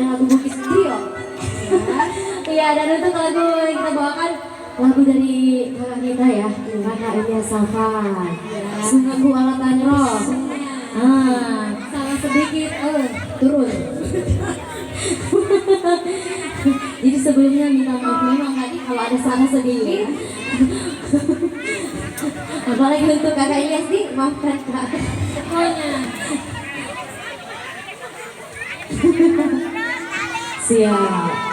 dengan lagu Bugis Trio. Iya, dan untuk lagu yang kita bawakan lagu dari kakak kita ya, kakak Elia Safar. Sunggeku Wala Tanro. Salah sedikit, Turun. Jadi sebelumnya minta maaf memang tadi kalau ada salah sedikit. Apalagi untuk kakak Ilyas nih, maafkan kak. pokoknya. Siap.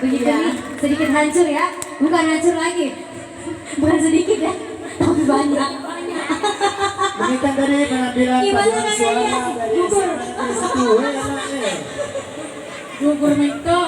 begitu Iya. nih sedikit hancur ya, bukan hancur lagi, bukan sedikit ya, tapi banyak. Kita dari penampilan Gimana paduan kakaknya? suara dari Gugur. SMA Negeri 1 Gugur Mekto.